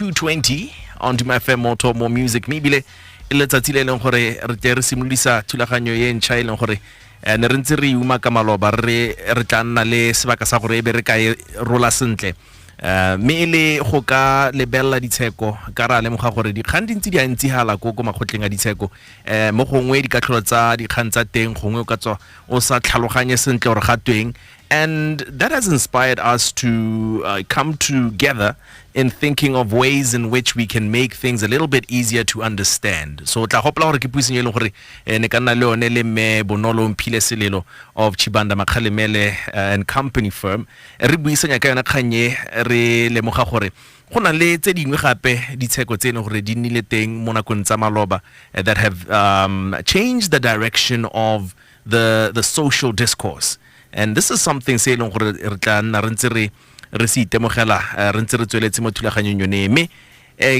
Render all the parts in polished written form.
2:20 on Duma FM more music. Maybe letsatsi le leng gore re tle re simolisa thulaganyo ye ntšha e leng gore ne re ntse re uma ka maloba re tla nna le sebaka sa gore e be re ka e rola sentle mme le go ka lebelela ditsheko ka ra lemoga gore dikgang di ntse di a ntshihala ko makgotleng a ditsheko mo gongwe dikatholo tsa dikgang tsa teng gongwe o ka tswa o sa tlhaloganye sentle gore ga tweng. And that has inspired us to come together in thinking of ways in which we can make things a little bit easier to understand. So tla hopla gore ke puiseng e leng gore ne ka nna le one le me bonolo mphile selelo of Chibanda Makhalemele and company firm re buisanya ka yona kganye re lemoga gore go na le tse dingwe gape ditsheko tse ne gore di nnile teng mo nakong tsa maloba that have changed the direction of the social discourse. And this is something se leng gore re tla nna re ntse re se itemogela re ntse re tsweletse mo thulaganyong yone mme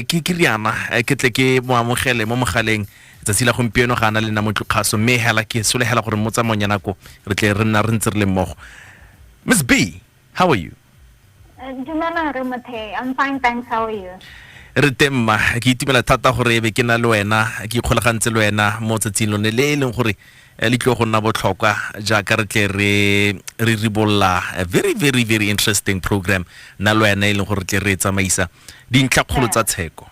ke riana ke tle ke mo amogele mo mogaleng tsatsi la gompieno ga ana le nna mo tlokgaso mme hela ke solegela gore mo tsamayong ya nako re tle re nna re ntse re le mmogo. Miss B, how are you? Dumela re Mothei, I'm fine, thanks. How are you? Re temma ke itimela thata gore be ke na le wena ke ikgolagantse le wena mo tsatsing lone le leng gore le tlo go nna botlhokwa jaaka re tle re ribolla a very interesting program na lo yana e leng gore tle re tsamaisa dintlhakgolo tsa Tsheko.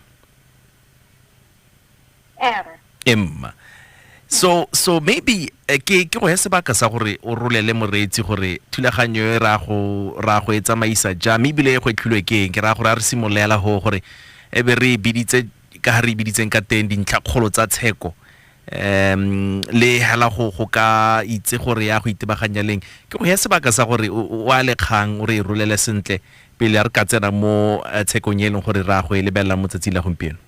So maybe ke go ya sebaka sa gore o rolele moreetsi gore thulaganyo e ra go e tsamaisa ja maybe le go tlhilwe ke ra gore a re simolela ho gore e be re biditse ka re biditseng ka teng dintlhakgolo tsa Tsheko le hala go ka itse gore ya go itebaganya leng ke go ya sebaka sa gore o a le kgang o re rolele sentle pele re ka tsena mo Tshekong e leng gore ra go e lebella mo tsatsing la gompieno.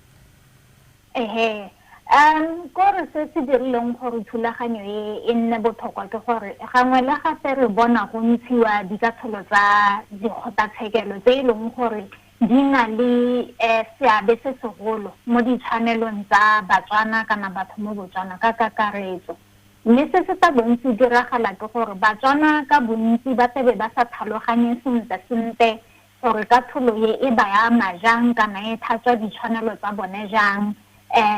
Gore se se dirileng gore thulaganyo e nne botlhokwa ke gore gangwe le gape re bona go ntshiwa dikatholo tsa dikgotatshekelo tse e leng gore di na le seabe se segolo mo ditshwanelong tsa Batswana kana batho mo Botswana ka kakaretso. Mme se se bontsi diragala ke gore Batswana ka bontsi ba tsebe ba sa tlhaloganye sentle gore katholo e ba ya majang kana e thatswa ditshwanelo tsa bone jang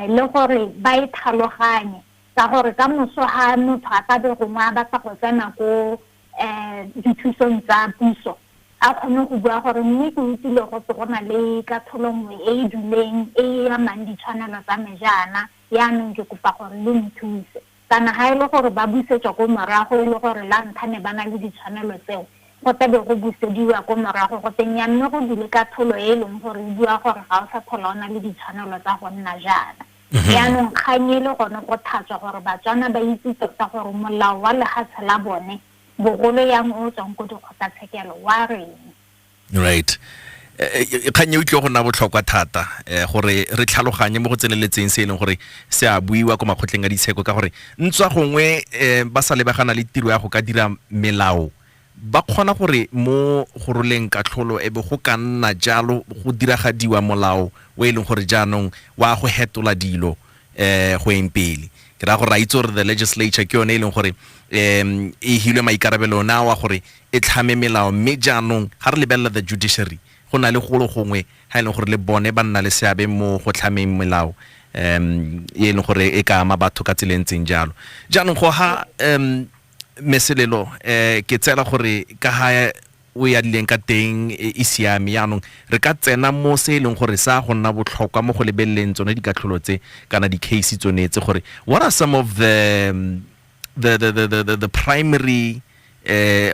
le gore ba e tlhaloganye ka gore ka moso ha motho a ka be gongwe ba sa go tsena ko dithusong tsa puso a kgone go bua gore mme ke utlwile go se go na le katholo nngwe e e duleng e amang ditshwanelo tsa me jaana yaanong ke kopa gore le nthuse kana ha e le gore ba busetswa ko morago e le gore la ntlha ne ba na le ditshwanelo tseo go tebe go busediwa ko morago go teng ya mme go dule katholo e leng gore e bua gore ga o sa tlhola o na le ditshwanelo tsa go nna jaana yaanong kgang e le gone go thatswa gore Batswana ba itse tota gore molao wa lehatshe la bone bogolo yang o tswang ko dikgotatshekelo wa reng. Right. Kganye utlwe go nna botlhokwa thata gore re tlhaloganye mo go tseneletseng se e leng gore se a buiwa ko makgotleng a ditsheko ka gore ntswa gongwe ba sa lebagana le tiro ya go ka dira melao ba kgona gore mo go roleng katlholo e be go ka nna jalo go diragadiwa molao o e leng gore jaanong wa go hetola dilo go empele ke ra go ra itse gore the legislature ke yone e leng gore e hilwe maikarabelo na wa gore e tlhame melao mme jaanong ga re lebelela the judiciary go na le golo gongwe ha e leng gore le bone ba nna le seabe mo go tlhameng melao e leng gore e ka ama batho ka tselentseng jalo jaanong go ha meselelo ke tsela gore ka ha o ya dileng ka teng e siame yaanong re ka tsena mo se leng gore sa go nna botlhokwa mo go lebelleng tsone dikatlholo tse kana di-case tsone tse gore what are some of the primary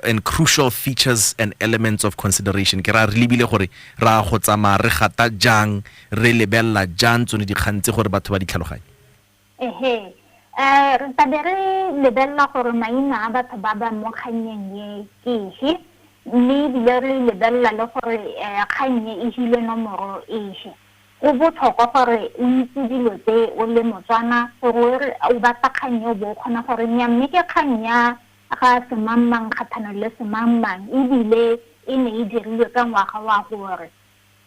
and crucial features and elements of consideration ke ra re lebile gore ra go tsamaya re gata jang re lebella jang tsone dikgang tse gore batho ba di tlhaloganye. Re tabere lebella gore maina a batho ba ba mo kganyeng ye ke mme bile re lebella le gore kganye e hile nomoro ehe go botlhokwa gore o itse dilo tse o le Motswana gore o batla kganye bo khona gore nya mme ke kganya ga semangmang kgathana le semangmang ebile e ne e dirilwe ka ngwaga wa gore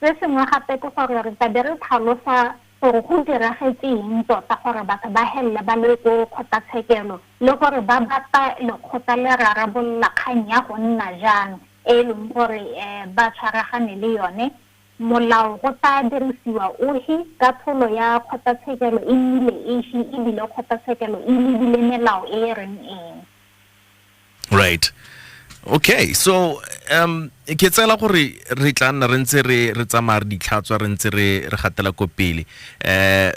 se sengwe gape ke gore re tabere tlhalosa gore go diragetseng tota gore batho ba helle ba le go kgotatshekelo le gore ba batla lekgotla le rarabolla kgang ya go nna jang e leng gore ba tshwaragane le yone molao go tla dirisiwa ohe katholo ya kgotatshekelo e nnile efe ebile kgotatshekelo e lebile melao e reng eng. Right. Okay, so ke tsela gore re tla nna re ntse re tsamaya re ditlhatswa re ntse re gatela ko pele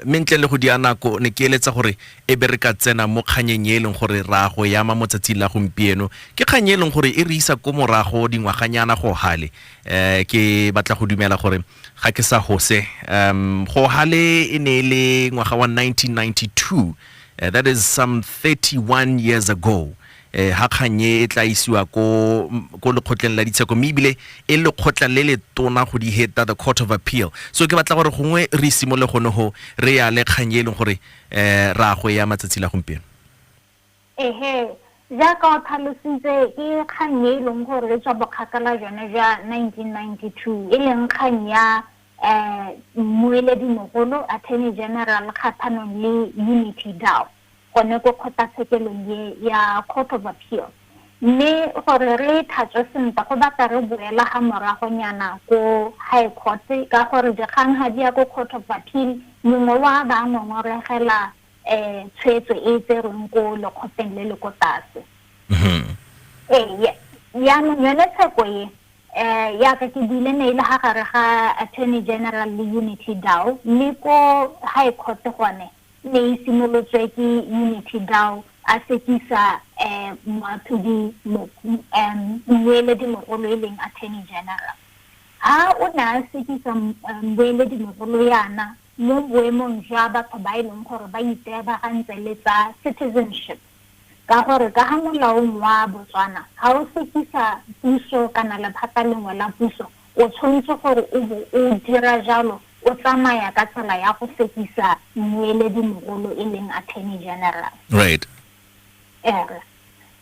mentle le go di anako ne ke eletsa gore e be re ka tsena mo kganyeng e leng gore rago ya mamotsatsi la gompieno ke kganye e leng gore e re isa ko morago dingwaganyana go hale ke batla go dumela gore ga ke sa hose go hale e ne le ngwaga wa 1992 that is some 31 years ago ha kganye e tla isiwa ko lekgotleng la ditsheko mebile e lekgotla le le tona go di heta the Court of Appeal. So ke batla gore gongwe re simole gone ho re ya le kganye leng gore rago ya matsatsi la gompieno. Ja ka o tlhalositse ke kganye leng gore le tswa bokgakala jone ja 1992 e leng kgang ya mmueledi mogolo Attorney General kgathanong le Unity Dow gone go kgotlatshekelo ya Court of Appeal. Mme gore re thatswe sentle go batla re boela ga moragonyana ko High Court ka gore dikgang ga di ya ko Court of Appeal mongwe wa ba ngongoregela tshwetso e tserweng ko lekgotleng le le ko tlase. Yaanong yone tsheko e yaka ke dile ne ile ga gare ga Attorney General le Unity Dow mme ko High Court gone ne e simolotswe ke Unity Dow a sekisa moatlhodi mmueledi mogolo e leng Attorney General. Ha o ne a sekisa mmueledi mogolo yana mo boemong jwa batho ba e leng gore ba itebagantse le tsa citizenship ka gore ka ga molaong wa Botswana ha o sekisa puso kana lephata lengwe la puso o tshwanetse gore o dira jalo o tsamaya ka tsela ya go sekisa mmueledi mogolo e leng Attorney General. Right.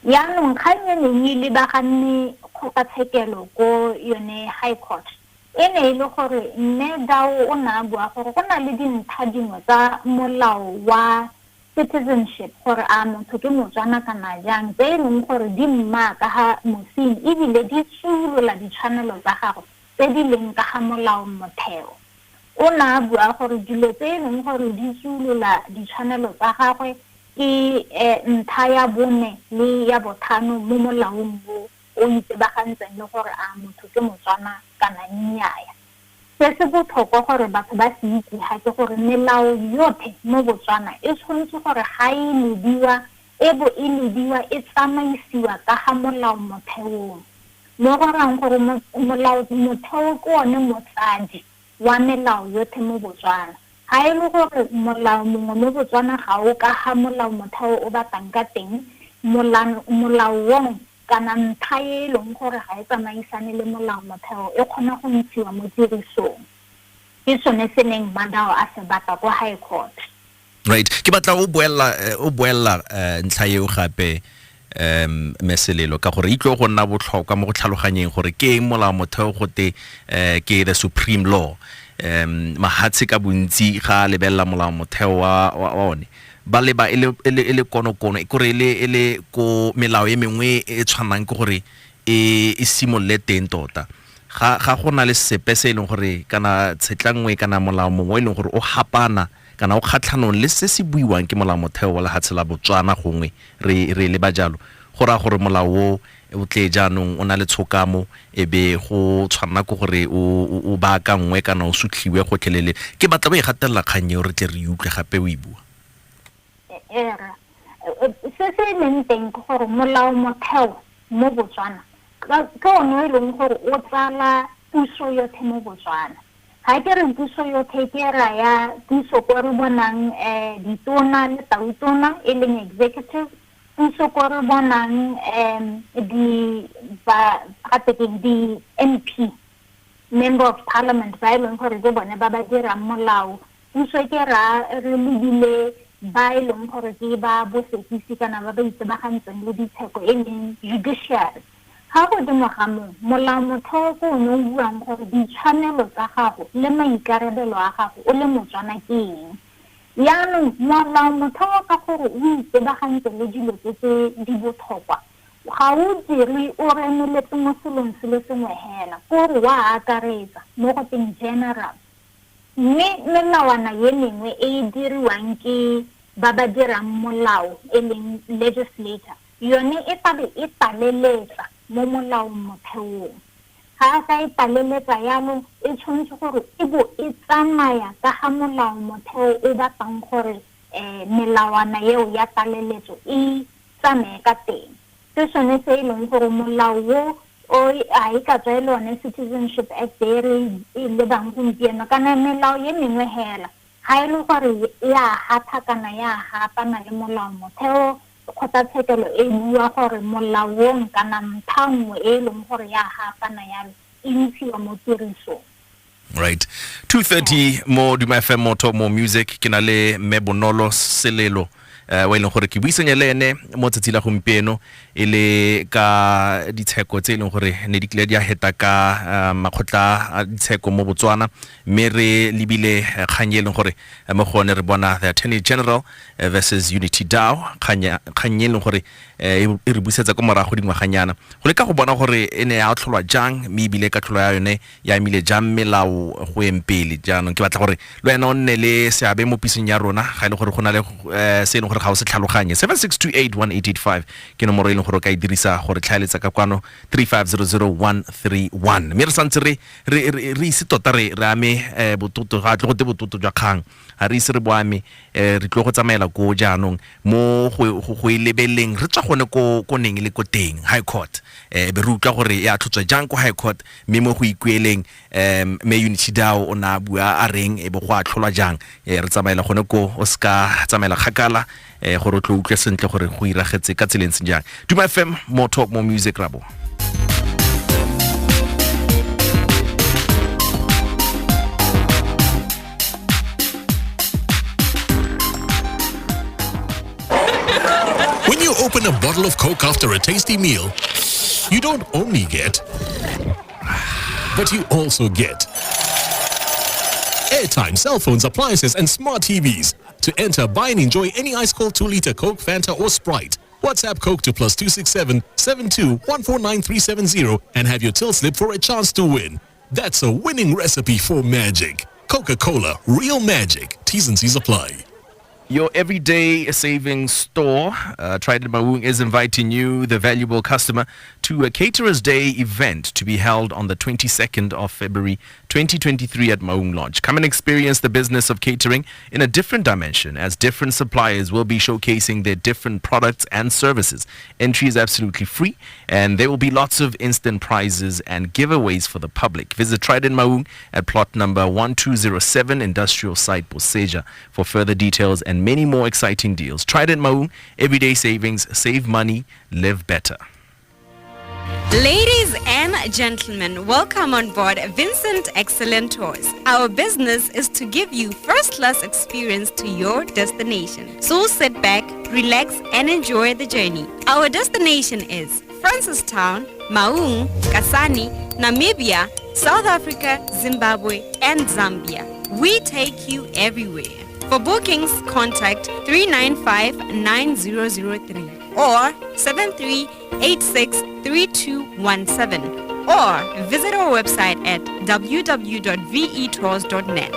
Yaanong kganye ne e lebagane kgotlatshekelo ko yone High Court e ne e le gore mme Dow o na bua gore go na le dintlha dingwe tsa molao wa citizenship gore a motho ke Motswana kana jang tse e leng gore di mma ka ga mosing ebile di tsolola ditshwanelo tsa gago tse di leng ka ga molao motheo. O na bua gore dilo tse e leng gore di tsolola ditshwanelo tsa gagwe ke ntlha ya bone le ya botlhano mo molaong bo o itsebagantseng le gore a motho ke Motswana kana nnyaya. Se se botlhokwa gore batho ba se itse ga ke gore melao yotlhe mo Botswana e tshwanetse gore ga e lediwa e bo e lediwa e tsamaisiwa ka ga molao motheong mo go rang gore molao motheo ke one motsadi wa melao yotlhe mo Botswana. Ha e le gore molao mongwe mo Botswana ga o ka ga molao motheo o batlang ka teng molao wong kana ntlha e leng gore ga e tsamaisane le molao motheo e kgona go ntshiwa mo tirisong. Ke sone se neng Dow a se batla ko High Court. Right. Ke batla o boela ntlha eo gape meselelo ka gore itlo go nna botlhokwa mo go tlhaloganyeng gore ke molao motheo gote ke the supreme law. Mahatse ka bontsi ga lebelela molao motheo wa one ba le ba ele kono e gore ele ko melao e mengwe e tshwanang ke gore e simolle teng tota ga gona le sepe se leng gore kana tshetlangwe kana molao mongwe leng gore o hapana kana o kgatlhanong le se se buiwang ke molao motheo wa lehatshe la Botswana gongwe re le ba jalo gora gore molao o tle jaanong o na le tshokamo e be go tshwana go gore o ba ka nngwe kana o sutlhiwe go tlhelele ke batla ba e gatella kganye re tle re utlwe gape o e bua. Se se leng teng ke gore molao motheo mo Botswana ke one e leng gore o tsala puso yotlhe mo Botswana. Ha ke re puso yotlhe ke raya puso ko re bonang ditona le tautona e leng executive puso ko re bonang di MP member of parliament ba e leng gore ke bone ba ba dirang molao puso ke ra re lebile ba e leng gore ke ba bosekisi kana ba ba itsebagantseng le ditsheko e leng judiciary. Ha go dimo ga molao motheo ko o ne o buang gore ditshwanelo tsa gago le maikarabelo a gago o le Motswana ke eng. Yaanong molao motheo ka gore o itebagantse le dilo tse di botlhokwa ga o dire o remeletse mo selong se le sengwe hela gore wa akaretsa mo go teng general mme melawana ye mengwe e diriwang ke ba ba dirang molao e leng legislator yone e tabe e taleletsa mo molao motheong ga sa e taleletsa yalo e tshwanetse gore e bo e tsamaya ka ga molao motheo o batlang gore melawana yeo ya taleletso e tsamaye ka teng se sone se e leng gore molao wo o a e ka tswa lone Citizenship Act e re le bang gompieno kana melao ye mengwe hela ga e le gore ya hata kana ya hapana le molao motheo kgotatshekelo e bua gore molaong kana nthangwe e leng gore ya hapana yalo e ntshiwa mo tirisong. Right. 2:30 mo Duma FM moto mo music ke na le Mebonolo Selelo wa ile gore ke buisanya le ene mo tsatsila gompieno ile ka ditsheko tse leng gore ne di kile di a heta ka makgotla a ditsheko mo Botswana mme re libile kgang e leng gore mo gone re bona the Attorney General versus Unity Dow kgang e leng gore e re busetsa go morago dingwaganyana go le ka go bona gore ene ya tlholwa jang mme bile ka tlholo ya yone ya emile jang melao go empele jaanong ke batla gore le wena o nne le seabe mo pisong ya rona ga ile gore go na le se leng gore ga o se tlhaloganye 76281885 ke nomoro e leng gore ka e dirisa gore tlhaeletsa ka kwano 3500131 mme re santse re ise tota re ame bototo ga tle go te bototo jwa kgang ha re ise re boame re tlo go tsamaela go jaanong mo go lebeleng re tswa gone ko neng le ko teng high court be re utlwa gore ya tlhotswa jang ko high court mme mo go ikueleng me Unity Dow ona bua a reng e bo go a tlholwa jang re tsamaela gone ko o ska tsamaela khakala gore o tlo utlwe sentle gore go iragetse ka tseleng se jang Duma FM mo talk mo music rabo. When you open a bottle of Coke after a tasty meal, you don't only get, but you also get airtime, cell phones, appliances, and smart TVs. To enter, buy and enjoy any ice cold 2-liter Coke, Fanta, or Sprite. WhatsApp Coke to +267 72 149370 and have your till slip for a chance to win. That's a winning recipe for magic. Coca-Cola, real magic. T's and C's apply. Your everyday savings store, Trident Maung, is inviting you, the valuable customer, to a Caterers Day event to be held on the 22nd of February 2023 at Maung Lodge. Come and experience the business of catering in a different dimension as different suppliers will be showcasing their different products and services. Entry is absolutely free and there will be lots of instant prizes and giveaways for the public. Visit Trident Maung at plot number 1207 Industrial Site Boseja for further details and many more exciting deals. Trident Maung, everyday savings, save money, live better. Ladies and gentlemen, welcome on board Vincent Excellent Tours. Our business is to give you first-class experience to your destination. So sit back, relax, and enjoy the journey. Our destination is Francistown, Maung, Kasane, Namibia, South Africa, Zimbabwe, and Zambia. We take you everywhere. For bookings, contact 395-9003 or 7386-3217 or visit our website at www.vetours.net.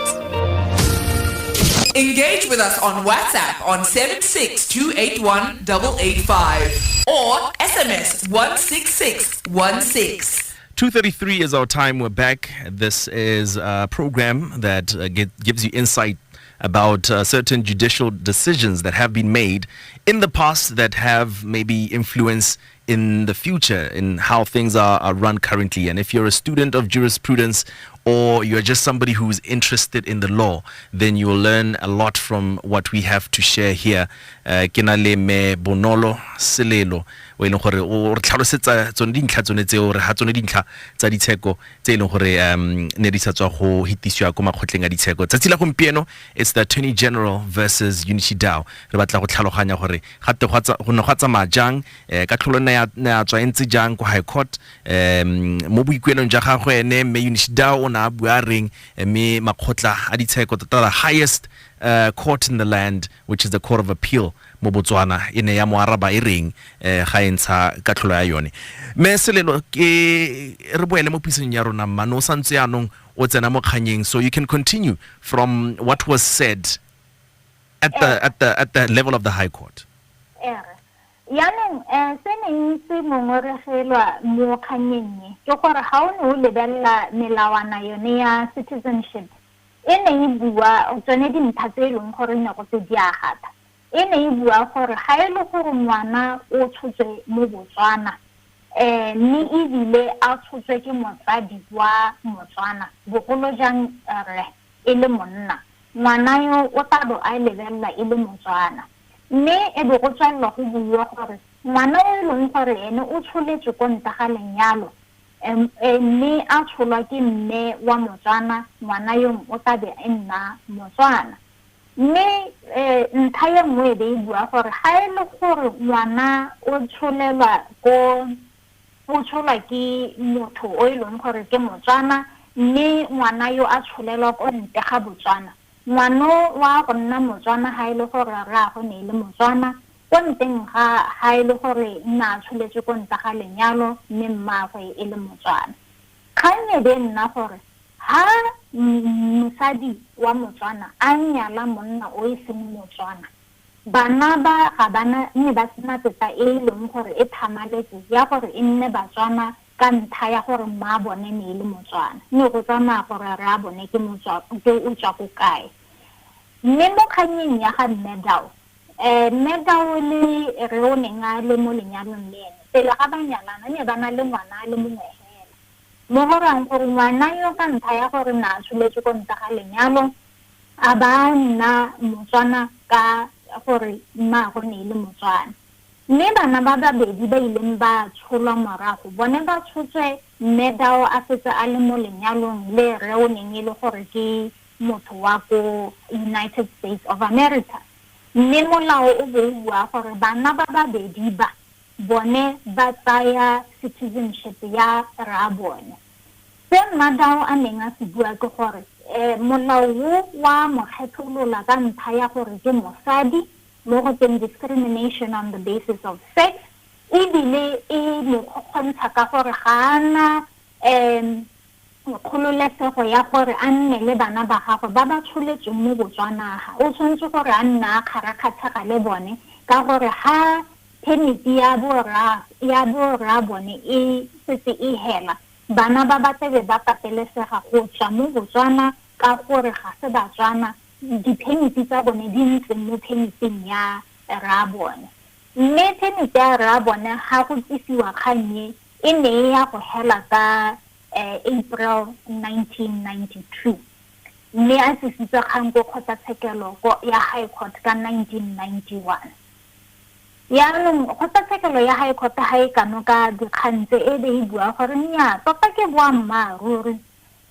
Engage with us on WhatsApp on 76281-885 or SMS 16616. 2:33 is our time. We're back. This is a program that gives you insight about certain judicial decisions that have been made in the past that have maybe influence in the future in how things are run currently. And if you're a student of jurisprudence or you're just somebody who's interested in the law, then you will learn a lot from what we have to share here. Kenale me bonolo selelo o ile gore o re tlhalosetsa tsone dintlha tsone tseo re ha tsone dintlha tsa ditsheko tse ile gore ne di sa tswa go hitiswa go makgotleng a ditsheko tsatsila gompieno. It's the Attorney General versus Unity Dow. Re batla go tlhaloganya gore gape go no gatsa majang ka tlholona ya tswa entse jang go high court mo boikuelong ja gagwe ene me Unity Dow ona bua reng me makgotla a ditsheko tota the highest court in the land, which is the Court of Appeal, mo Botswana e ne ya mo araba e reng ga e ntsha katlholo ya yone me selelo ke re boele mo pisong ya rona mma no santse yanong o tsena mo kganyeng so you can continue from what was said at the level of the High Court. Yanong se ne se mongoregelwa mo kganyeng ke gore ga o ne o lebelela melawana yone ya citizenship e ne e bua tsone dintlha tse e leng gore ne go tse di agata e ne e bua gore ga e le gore ngwana o tshotswe mo Botswana mme ebile a tshotswe ke motsadi wa Motswana bogolo jang re e le monna ngwana yo o tla a lebelela e le Motswana mme e be go tswalla go bua gore ngwana o e leng gore ene o tsholetswe ko ntle ga lenyalo mme a tsholwa ke mme wa Motswana ngwana yo o tla be e nna Motswana mme ntlha ye nngwe e bua gore ga e le gore ngwana o tsholelwa o tsholwa ke motho o e leng gore ke Motswana mme ngwana yo a tsholelwa ko ntle ga Botswana ngwano wa go nna Motswana ga e le gore rrago ne le Motswana ko nteng ga e le gore nna tsholetse ko ntle ga lenyalo mme mmaagwe e le Motswana kganye be nna gore ha mosadi wa Motswana a nyala monna o e seng Motswana bana ba ga bana ne ba sena tetla e leng gore e thamaletse ya gore e nne Batswana ka ntlha ya gore mma bone ne le Motswana ne go tsamaya gore re a bone ke Motswana ke o tswa ko kae mme mo kganyeng ya ga Medal Medal le re o ne nga le mo lenyalong le ene pele ga ba nyalana ne ba na le ngwana le mongwe hela mo gorang gore ngwana yo ka ntlha ya gore na tsholetse ko ntle ga lenyalo a ba nna Motswana ka gore mma go ne le Motswana mme bana ba babedi ba ileng ba tsholwa morago bone ba tshotswe Medal a fetsa a le mo lenyalong le re o neng e le gore ke motho wa ko United States of America mme molao o bua gore bana ba babedi ba bone ba tsaya citizenship ya ra bone se Medal a neng a se bua ke gore molao wa mo kgetholola ka ntlha ya gore ke mosadi mo go teng discrimination on the basis of sex ebile e mo kgontsha ka gore ga ana kgololesego ya gore a nne le bana ba gagwe ba ba tsholetseng mo Botswana o tshwanetse gore a nna a kgarakgatlhaga le bone ka gore ha permiti ya borra bone e setse e hela bana ba ba tsebe ba patelesega go tswa mo Botswana ka gore ga se Batswana di-permiti tsa bone di ntse mo permiting ya ra bone mme permiti ya ra bone ga go tlisiwa kganye e ne ya go hela ka April 1992 mme a se sitse kgang go kgotatshekelo ya High Court ka 1991 yaanong kgotatshekelo ya High Court ga e kano ka dikgang tse e be e bua gore nnyaa tota ke boammaaruri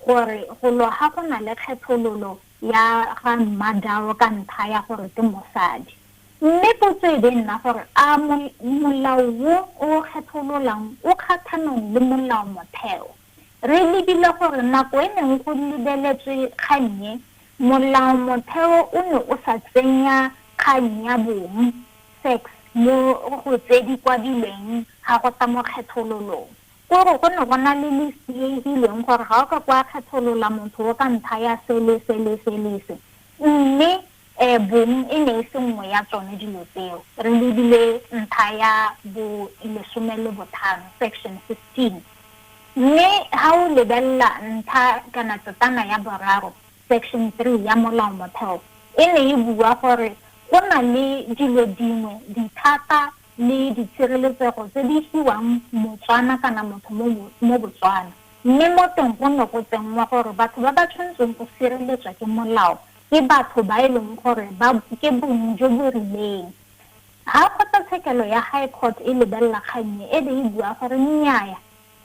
gore go loga go na le kgethololo ya ga Medal ka ntlha ya gore ke mosadi mme potso e be nna gore a molao o kgethololang o kgathanong le molao motheo re lebile gore nako e neng go lebeletswe kganye molao motheo o ne o sa tsenya kgang ya bong sex mo go tse di kwadilweng ga go ta mo kgethololong gore go ne go na le lesieileng gore ga o ka kwa kgetholola motho o ka ntlha ya sele mme bong e ne e se nngwe ya tsone dilo tseo re lebile ntlha ya bo 15 section 15 mme ha o lebelela ntlha kana tsotana ya boraro section 3 ya molao motheo e ne e bua gore go na le dilo dingwe dithata le ditshireletsego tse di fiwang Motswana kana motho mo Botswana mme mo teng go ne go tsenngwa gore batho ba ba tshwanetseng go sireletswa ke molao ke batho ba e leng gore ba ke bong jo bo rileng ha kgotlatshekelo ya High Court e lebelela kganye e be e bua gore nnyaa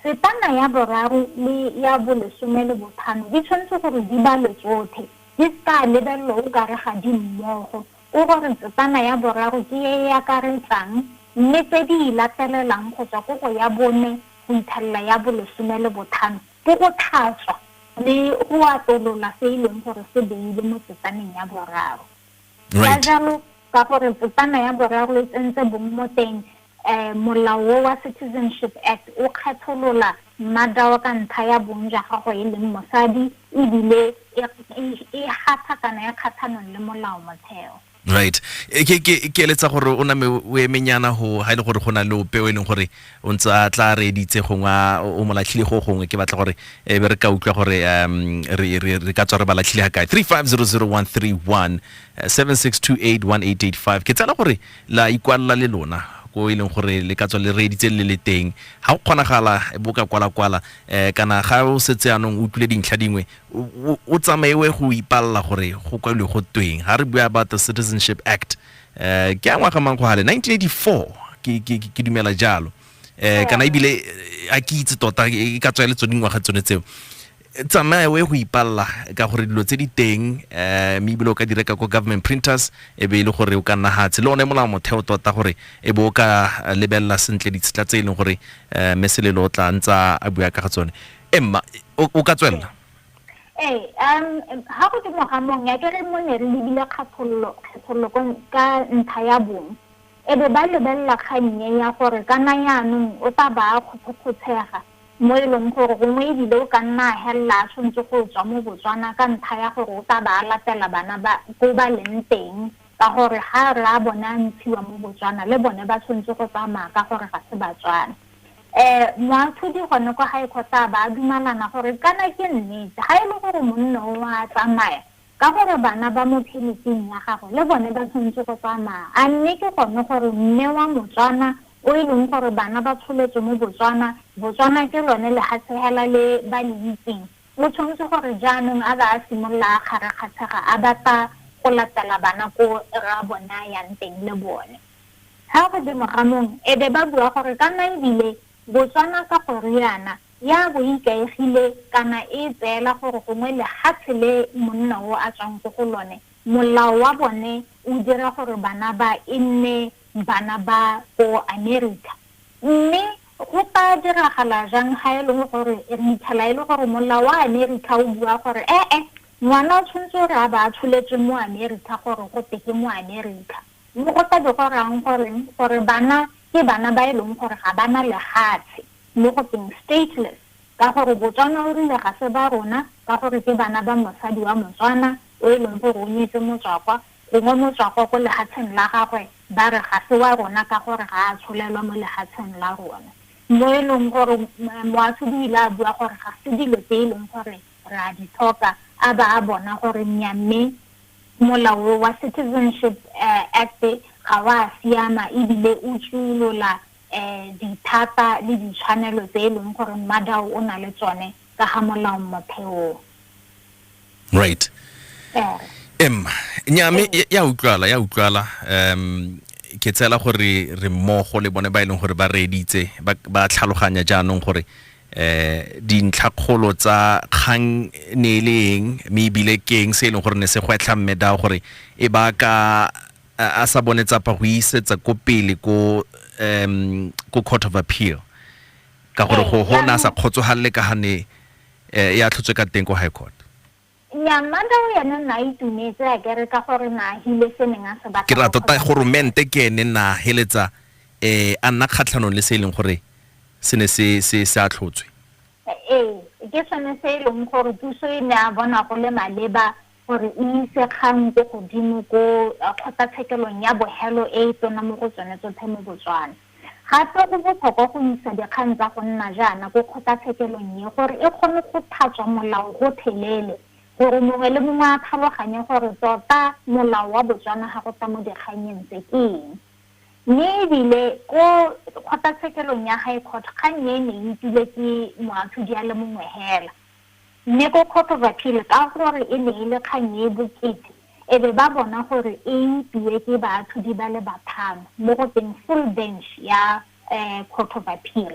setana ya boraro le ya bo 15 di tshwanetse gore di balwe tsotlhe di ska lebelelo o kare ga di mmogo o gore setana ya boraro ke e akaretsang mme tse di latelelang go tswa go ya bone go itlhalela ya bo 15 ke go tlhatswa le go atolola se e leng gore se beile mo setaneng ya boraro ka jalo ka gore Botswana ya boraro e tsentse bong mo teng molao wa Citizenship Act o kgatholola madawa ka ntlha ya bong ja gago e leng mosadi ebile e gata kana ya kgathanong le molao motheo. Right. Ke letsa gore o name o emenyana ho ha ile gore gona le ope o eleng gore o ntse tla re ditse gongwa o molatlhile go gongwe ke batla gore be re ka utlwa gore re ka tswa re balatlhile ha kae 35001331 76281885 ke tsela gore la ikwalla le lona go ileng gore le ka tswa le reditse le teng ha o kgonagala bo ka kwala kana ga o setse anong o tlile dintlha dingwe o tsamaewe go ipalla gore go kwalwe go tweng ha re bua about the Citizenship Act ke a ngwaga mang go hale 1984 ke dumela jalo kana ibile a ke itse tota e ka tswa le tsodingwa ga tsone tseo tsamaewe go ipalla ka gore dilo tse di teng me ibile o ka direka ko government printers e be ile gore o ka nna hatse le one molao motheo tota gore e bo ka lebelela sentle ditshitla tse ileng gore meselelo o tla ntsa a bua ka ga tsone emma o ka tswella ha go dimo ga mong ya ke re mo ne re lebile kgatholo ka ntlha ya bong e be ba lebelela kgannye ya gore kana yaanong o ta ba kgotshega mo eleng gore gongwe ebile o ka nna hella tshwantse go tswa mo Botswana ka ntlha ya gore o ta ba latela bana ba go ba leng teng ka gore ha re a bona ntshiwa mo Botswana le bone ba tshwantse go tsamaya ka gore ga se Batswana moatlhodi gone kwa High Court ba dumalana gore kana ke nnete ha ile gore monna o a tsamaya ka gore bana ba mo philippine ya gago le bone ba tshwantse go tsamaya a nne ke gone gore mme wa Motswana o ileng gore bana ba tsholetse mo Botswana ke lone le hatsehela le ba le itseng o tshwantse gore jaanong a ba a simolla a kgarakgatsega a batla go latela bana ko ra bona yang teng le bone ha go dimo ga mong e be ba bua gore kana ebile Botswana ka gore yana ya bo ikaegile kana e tseela gore gongwe le hatshe le monna o a tswang go lone molao wa bone o dira gore bana ba nne bana ba ko America mme go ta diragala jang ha e le gore re ithala e le gore molao wa America o bua gore ngwana o tshwanetse re a ba tsholetse mo America gore go teke mo America mo go ta go rang gore bana ke bana ba e leng gore ga bana lehatshe mo go teng stateless ka gore Botswana o rile ga se ba rona ka gore ke bana ba mosadi wa Motswana o e leng gore o nyetse motswakwa gongwe motswakwa ko lehatsheng la gagwe ba re ga se wa rona ka gore ga a tsholelwa mo lehatsheng la rona mo e leng gore moatlhodi ile a bua gore ga se dilo tse e leng gore re a di tlhoka a ba a bona gore nyamme molao wa Citizenship Act ga wa siama ebile o tsulola dithata le ditshwanelo tse e leng gore mmadao o na le tsone ka ga molao motheo right nyame ya utlwala ke tsela gore re mmogo le bone ba ileng gore ba reditse ba tlhaloganya jaanong gore dintlhakgolo tsa kgang ne leng me bile keng se ileng gore ne se gwetlha mmeda gore e ba ka a sa bone tsapa go isetsa ko pele ko Court of Appeal ka gore go hona sa khotsohalle ka hane ya tlhotswe ka teng ko High Court nyamanda o yana na itumetse a kere ka gore na hile se nenga se batla ke ra tota goromente ke ene na heletsa a nna kgatlhanong le se leng gore se ne se a tlhotswe ke sone se leng gore puso e ne a bona go le maleba gore e se kgang go godimo ko kgotatshekelo ya bohelo e tsona mo go tsone tsotlhe mo Botswana gape go botlhokwa go isa dikgang tsa go nna jaana go kgotatshekelo ye gore e kgone go thatswa molao go thelele gore mongwe le mongwe a tlhaloganye gore tota molao wa Botswana ga go tla mo dikganyeng tse keng mme ebile ko kgotatshekelo ya High Court kgang ye ne e tlile ke moatlhodi a le mongwe hela mme ko Court of Appeal ka gore e ne e le kgang ye bokete e be ba bona gore e ipiwe ke baatlhodi ba le bathano mo go teng full bench ya Court of Appeal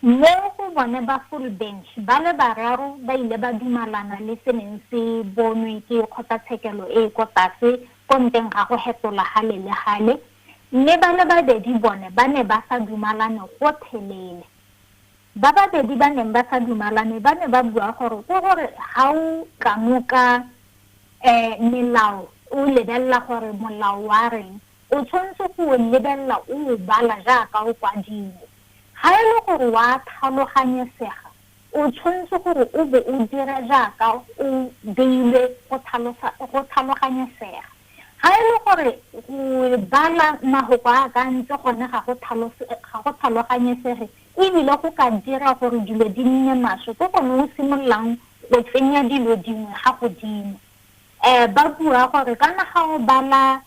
mo go bone ba full bench ba le bararo ba ile ba dumalana le se neng se bonwe ke kgotatshekelo e ko tlase ko nteng ga go hetola gale le gale mme ba le babedi bone ba ne ba sa dumalane go thelele ba babedi ba neng ba sa dumalane ba ne ba bua gore go gore ga o kamoka melao o lebelela gore molao wa reng o tshwanetse go lebelela o bala jaaka o kwadilwe ga e le gore wa tlhaloganyesega o tshwanetse gore o be o dira jaaka o beile go tlhaloganyesega ga e le gore go bala mahoko a ka ntse gone ga go tlhaloganyesege ebile go ka dira gore dilo di nne maswe ke gone o simololang go tsenya dilo dingwe ga godimo ba bua gore kana ga o bala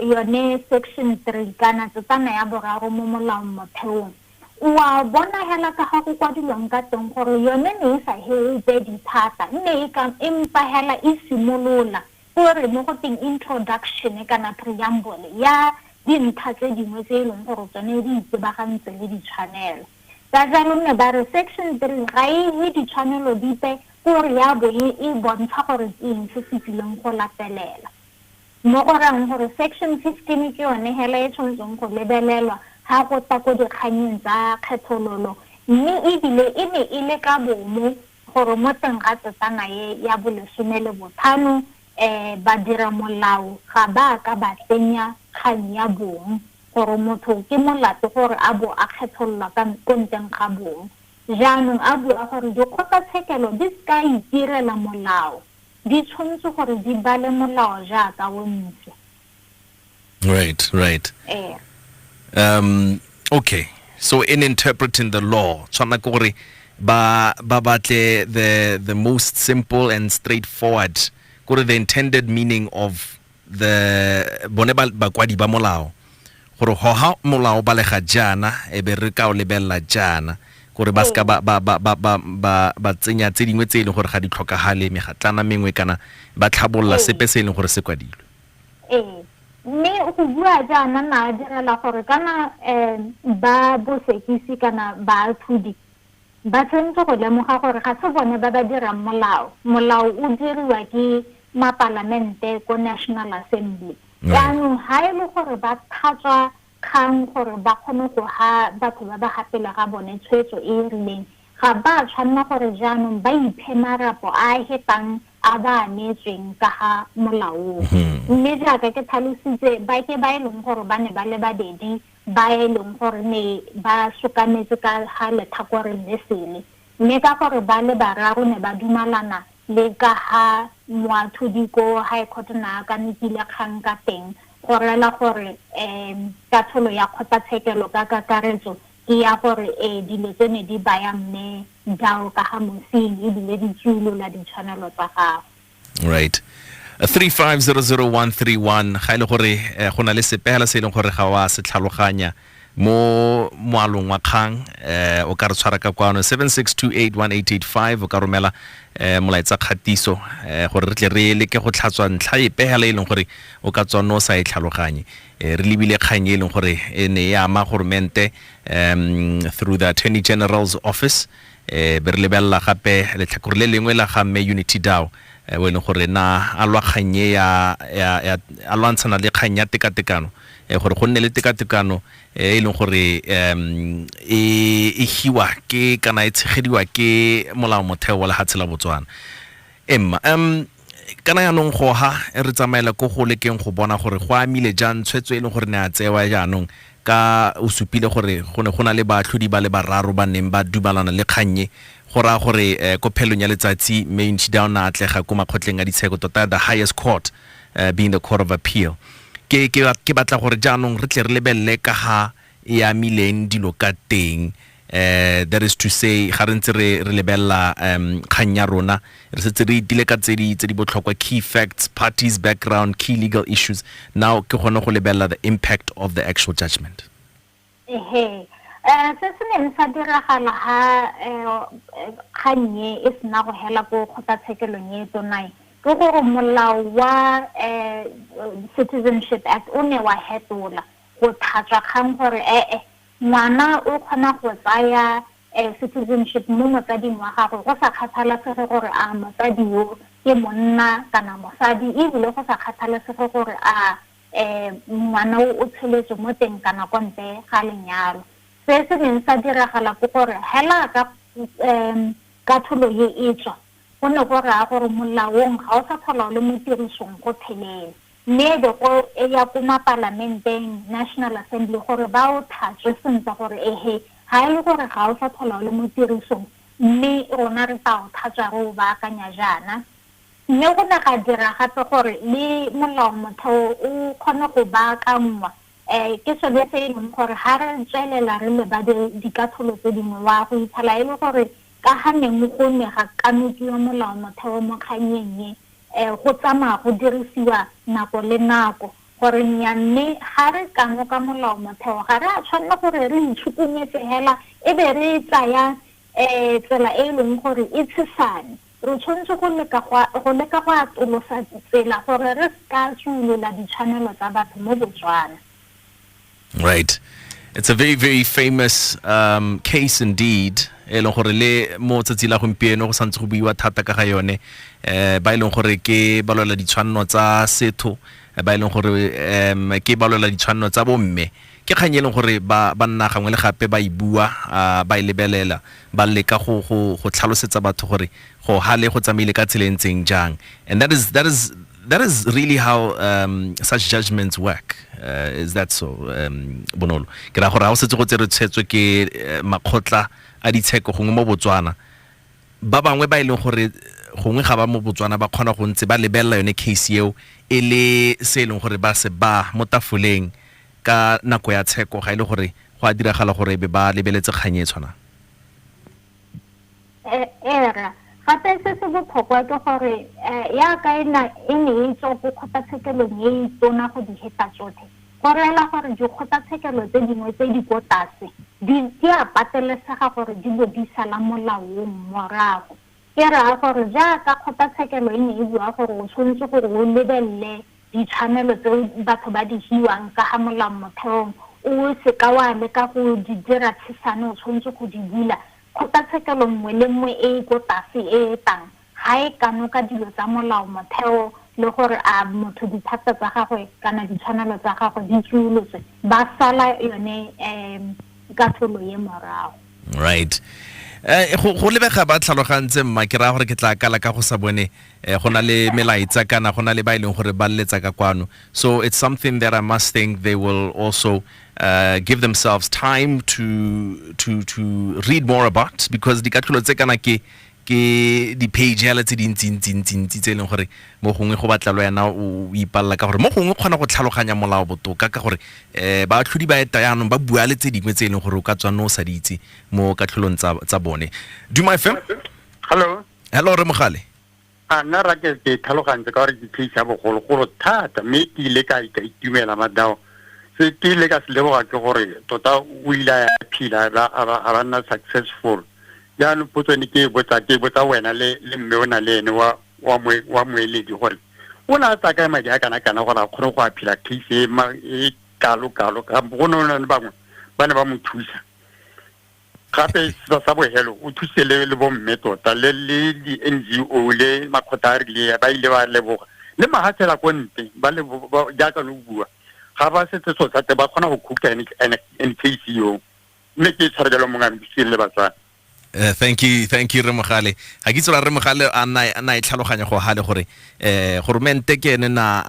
yone section 3 kana tsetana ya boraro mo molaong motheong wa bona hela ka ga go kwadilwang ka teng gore yone ne e sa hele dithata nne e ka empa hela e simolola gore mo go teng introduction kana preamble ya dintlha tse dingwe tse e leng gore tsone di itsebagantse le ditshwanelo ka jalo ne ba re section 3 ga e ditshwanelo dipe gore ya bo e bontsha gore eng se se tsileng go latelela mo go rang gore section 15 ke yone hela e tshwanetseng go lebelelwa ha go tla go dikganyeng tsa kgethololo mme ebile e ne e le ka bomo gore mo teng ga tsetana ya bolesome le botlhano ba dira molao ga ba ka ba tsenya kgang ya bong gore motho ke molato gore a bo a kgetholola ka konteng ga bong jaanong a bua gore dikgotatshekelo di ska itirela molao di tshwanetse gore di bale molao jaaka o ntse right okay so in interpreting the law tshwana ke gore ba batle the most simple and straightforward gore the intended meaning of the bone bakwadi ba molao gore ha molao ba lega jana e be re ka o lebella jana gore ba ska ba tsenya tse dingwe tse e leng gore ga di tlhokagale megatlana mengwe kana ba tlhabolla sepe se e leng gore se kwadilwe mme go bua jana na direla gore kana ba bosekisi kana ba thudi ba tshwanetse go lemoga gore ga se bone ba ba dirang molao o diriwa ke mapalamente ko National Assembly jaanong ha e le gore ba thatswa kgang gore ba kgone go ha batho ba ba gapela ga bone tshwetso e e rileng ga ba tshwanela gore jaanong ba iphe marapo a hetang a ba neetsweng ka ga molao mme jaaka ke tlhalositse ba ke ba e leng gore ba ne ba le babedi ba e leng gore ne ba sokametse ka ga letlhakoreng le sele mme ka gore ba le bararo ne ba dumalana le ka ha moathudi ko high court na ka nitile kgang ka teng gore la gore katholo ya kgotatshekelo ka kakaretso ke ya gore dilo tsene di baya mme Dow ka ga mosing ebile di tsulola ditshwanelo tsa gago right 3500131 ga ile gore go na le sepela se leng gore ga wa se tlhaloganya mo moalong wa kgang o ka re tshwara ka kwano 76281885 o ka romela molaetsa kgatiso gore re tle re leke go tlhatswa ntlha e pehela e leng gore o ka tswa no sa e tlhaloganye re lebile kgang e leng gore ne ya ma goromente through the Attorney General's office be re lebella gape le tlhakore le lengwe la ga mme Unity Dow we leng gore na a lwa kganye ya a lwantshana le kgang ya tekatekano gore go nne le tekatekano e leng gore e hiwa ke kana e tshegediwa ke molao motheo wa lehatshe la Botswana kana ya nong go ha re tsamaela go go lekeng go bona gore go amile jang tshwetso e leng gore ne a tsewa jaanong ka o supile gore go na le batlhodi ba le bararo ba neng ba dubalana le kganye go ra gore ko phelong ya letsatsi Unity Dow na atlega ko makgotleng a ditsheko tota the highest court being the court of appeal ke batla gore jaanong re tle re lebelle ka ha ya mileng dilo ka teng that is to say ga re ntse re lebella kgang ya rona re setse re itile ka tse di botlhokwa key facts parties background key legal issues now ke gone go lebella the impact of the actual judgment se se neng sa diragala ha kganye e sena go hela go kgotatshekelo e tsonai ke gore molao wa Citizenship Act o ne wa hetola go thatswa kgang gore ngwana o kgona go tsaya citizenship mo motsading wa gagwe go sa kgathalesege gore a motsadi yo ke monna kana mosadi ebile go sa kgathalesege gore a ngwana o tsheletse mo teng kana konte ga lenyalo se neng sa diragala ke gore hela ka katholo ye e tswa go ne go raya gore molaong ga o sa tlhola o le mo tirisong go phelele mme be go e ya ko mapalamenteng National Assembly gore ba o thatse sentle gore ehe ga e le gore ga o sa tlhola o le mo tirisong mme rona re tla o thatsa re o baakanya jaana mme go ne ga dira gape gore le molao motheo o kgone go baakangwa ke sone se e leng gore ga re tswelela re le ba dikatholo tse dingwe wa go iphala e le gore ka ga neng go ne ga kanokiwa molao motheo mo kganyeng go tsamaya go dirisiwa nako le nako gore nyanne ga re kanoka molao motheo ga re a tshwanela gore re itshukunyetse hela e be re tsaya tsela e leng gore e tshesane re tshwanetse go leka go atolosa tsela gore re ska tsulola ditshwanelo tsa batho mo Botswana. Right. It's a very, very famous case indeed. E leng gore le mo tsatsi la gompieno go santse go buiwa thata ka ga yone ba ileng gore ke balola ditshwanno tsa setho ba ileng gore ke balola ditshwanno tsa bomme ke kgang e leng gore ba nna gangwe le gape ba ibua ba lebelela ba leka go tlhalosetsa batho gore go hale go tsamaile ka tselentseng jang and that is really how such judgments work. Is that so bonolo ke ra gore ha o setse go tsere tshetswe ke makgotla a ditsheko gongwe mo Botswana ba bangwe ba ileng gore gongwe ga ba mo Botswana ba kgona go ntse ba lebella yone case eo e le se leng gore ba se ba mo tafoleng ka nako ya tsheko ga ile gore go a diragala gore be ba lebeletse kganye tshwana era gape se se botlhokwa ke gore ya ka ena e ne e tswa go kgotlatshekelo e tona go di heta tsotlhe gore la gore dikgotatshekelo tse dingwe tse di go tlase di a patelesega gore di bo di sala molaong morago ke ra gore jaaka kgotlatshekelo e ne e bua gore o tshwanetse gore o lebelle ditshwanelo tse batho ba di hiwang ka ga molao motheong o se ka wa leka go di dira tshisane o tshwanetse go di bula kgotlatshekelo nngwe le nngwe e go tlase e tang ga e kanoka dilo tsa molao motheo le gore a motho dithata tsa gagwe kana ditshwanelo tsa gagwe di tsulotse ba sala yone katholo ye morago. Right. Go lebega ba tlhalogantse mma ke ra gore ke tla kala ka go sa bone go na le melaitsa kana go na le ba ileng gore ba letsa ka kwano so it's something that I must think they will also give themselves time to read more about because dikatholo tse kana ke di page ya tse dintsi tse leng gore mo gongwe go batlalo yana o ipalla ka gore mo gongwe kgona go tlhaloganya molao botoka ka gore ba tlhodi ba eta yanong ba bua le tse dingwe tse leng gore o ka tswa no sa ditse mo katlholong tsa bone Duma FM. Hello re mogale nna ra ke tlhalogantse ka gore di case ya bogologolo thata mme ke ile ka itumela madao se ke ile ka se leboga ke gore tota o ile a phela a ba nna successful ya no potsone ke botsa wena le mme o na le ene wa mmueledi gore o na tsa ka madi a kana gore a kgone go a phela case e kalo ka go nona le bangwe ba ne ba mo thusa gape sa bohelo o thuse le bomme tota le di NGO le makgotla a rile ba ile ba leboga le mahatsela ko nte ba le jaaka no bua ga ba setse so tsa ba kgona go kuka en case yo mme ke tsharelo monga le batswana. Thank you re mogale ga ke tsela re mogale a na e tlhaloganya go hale gore gormente ke ene na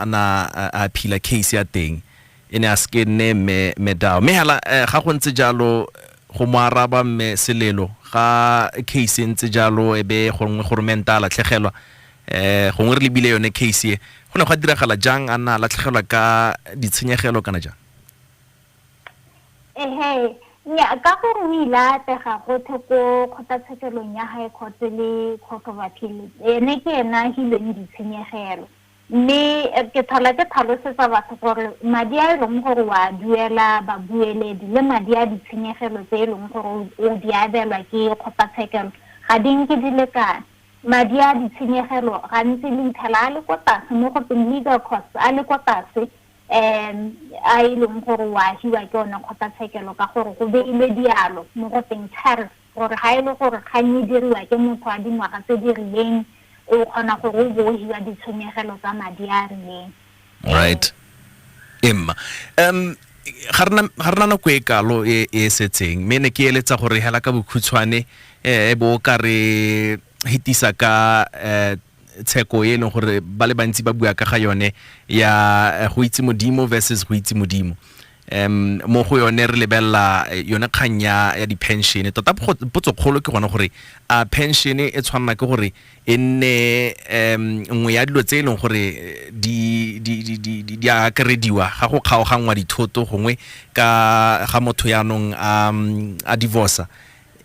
a phila case ya teng ene a ske ne me Dow me hala ga go ntse jalo go moaraba me selelo ga case ntse jalo e be gongwe gormente a latlhegelwa gongwe re lebile yone case e go ne go diragala jang a na latlhegelwa ka ditshenyegelo kana jang nya ka gore o ile tega go theko kgotlatshekelong ya high court le court of appeal ene ke ena hileng ditshenyegelo mme ke tlhalosetsa batho gore madi a leng gore wa duela babueledi le madi a ditshenyegelo tse leng gore o di abelwa ke kgotlatshekelo ga dinke di lekane madi a ditshenyegelo gantsi le ithela a le ko tlase mo go teng legal costs a le ko tlase a ileng gore wa hiwa ke ona kgotlatshekelo ka gore go beile dialo mo go teng tariff gore ga ile gore kganye diriwa ke motho a dingwaga tse di rileng o kgona gore o bo hiwa ditshenyegelo tsa madi a rileng. Right. Emma ga rena nako e kalo e setseng me ne ke eletsa gore hela ka bokhutshwane bo ka re hitisa ka Tsheko e leng gore ba le bantsi ba bua ka ga yone ya go itse modimo versus go itse modimo mo go yone re lebelela yone kgang ya di-pension tota potsokgolo ke gona gore a pension e tshwanna ke gore e nne nngwe ya dilo tse e leng gore di akarediwa ga go kgaogangwa dithoto gongwe ka ga motho yaanong a divorce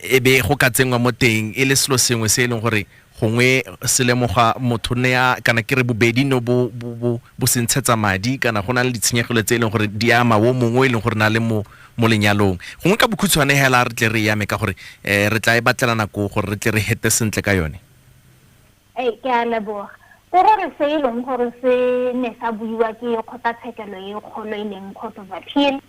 e be go ka tsengwa mo teng e le selo sengwe se e leng gore gongwe se lemoga motho ne ya kana ke re bobedi no bo sentshetsa madi kana go na le ditshenyegelo tse e leng gore di ama wo mongwe e leng gore na le mo lenyalong gongwe ka bokhutshwane hela re tle re yame ka gore re tla e batlela nako gore re tle re hete sentle ka yone ke a leboga gore se e leng gore se ne sa buiwa ke kgotlatshekelo e kgolo e leng Court of Appeal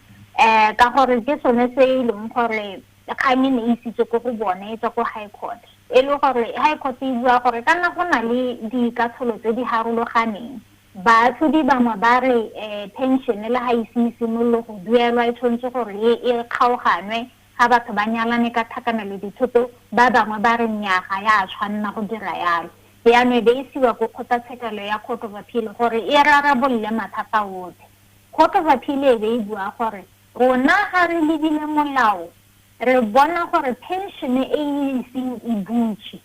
ka gore ke sone se e leng gore kgang ne isitswe go bone e tswa go High Court e le gore High Court e bua gore kana go na le dikatholo tse di harologaneng baatlhodi bangwe ba re pension le ga ise simololo go duelwa e tshwanetse gore e kgaoganwe ga batho ba nyalane ka thakana le dithoto ba bangwe ba re nnyaga ya tshwanna go dira yalo yaanong be isiwa go kgotlatshekelo ya Court of Appeal gore e rarabolle mathata otlhe Court of Appeal e be e bua gore rona ga re lebile molao re bona gore pension e iseng e butse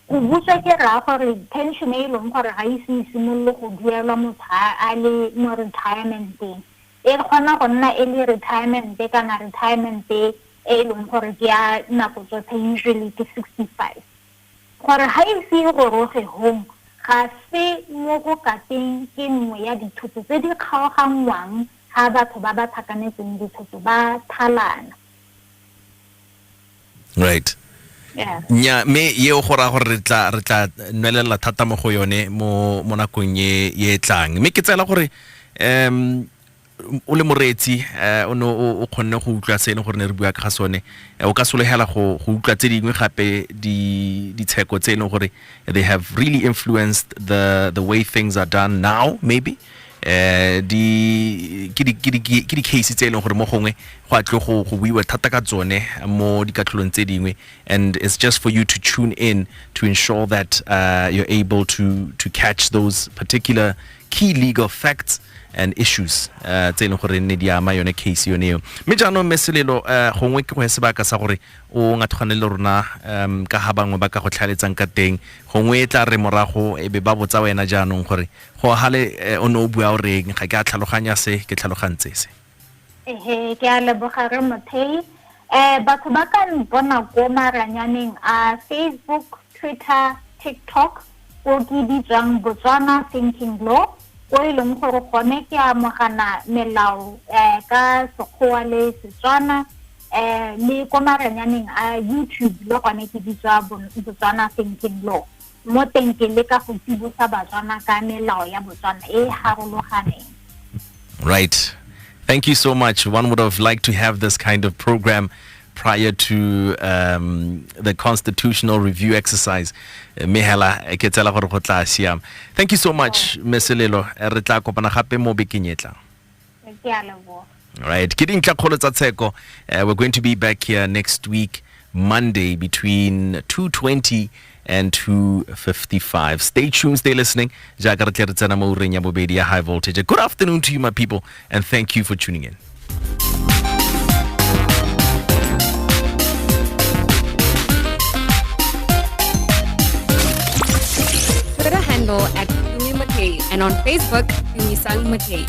go butswa ke ra gore pension e leng gore ga ise simololo go duelwa motho a le mo retirement-eng e kgona go nna e le retirement kana retirement e leng gore ke ya nako tsotlhe usually ke 65 gore ga ise e goroge home ga se mo go kateng ke nngwe ya dithoto tse di kgaogangwang ga batho ba ba thakanetseng dithoto ba thalana. Right. Yeah. Nya me ye o gora gore re tla nwelela thata mo go yone mo nakong ye tlang me ke tsela gore o le moretsi o no o khonne go utlwa sene gore ne re bua ka sone o ka solegela go utlwa tse dingwe gape di tsheko tse ne gore they have really influenced the way things are done now maybe di case tse leng gore mo gongwe go atlo go buiwa thata ka tsone mo dikatlholong tse dingwe and it's just for you to tune in to ensure that you're able to catch those particular key legal facts and issues tse leng gore ne di ama yone case yone eo me jano meselelo gongwe ke go sebaka sa gore o ngathogane le rona ka ha bangwe ba ka go tlhaletsang ka teng gongwe tla re morago e be ba botsa wena jaanong gore go hale o no bua o reng ga ke a tlhaloganya se ke tlhalogantse se ke a leboga re Mothei batho ba ka bona go maranyaneng a Facebook, Twitter, TikTok go ke di tsang Botswana Thinking Law go e leng gore gone ke amogana melao ka sekgowa le Setswana le go maranyaneng a YouTube le gone ke di tswa Botswana Thinking Law mo teng ke le ka go tsibosa Batswana ka melao ya Botswana e harologaneng. Right. Thank you so much. One would have liked to have this kind of program prior to the constitutional review exercise. Mehela ke tsela gore go tla siam. Thank you so much Meselelo re tla kopana gape mo bekeng etla. Ke a leboga. All right. Ke Dintlhakgolo tsa Tsheko. We're going to be back here next week Monday between 2:20 and 2:55. Stay tuned, stay listening. Good afternoon to you, my people, and thank you for tuning in. Twitter handle @Tumisang Mothei and on Facebook, Tumisang Mothei.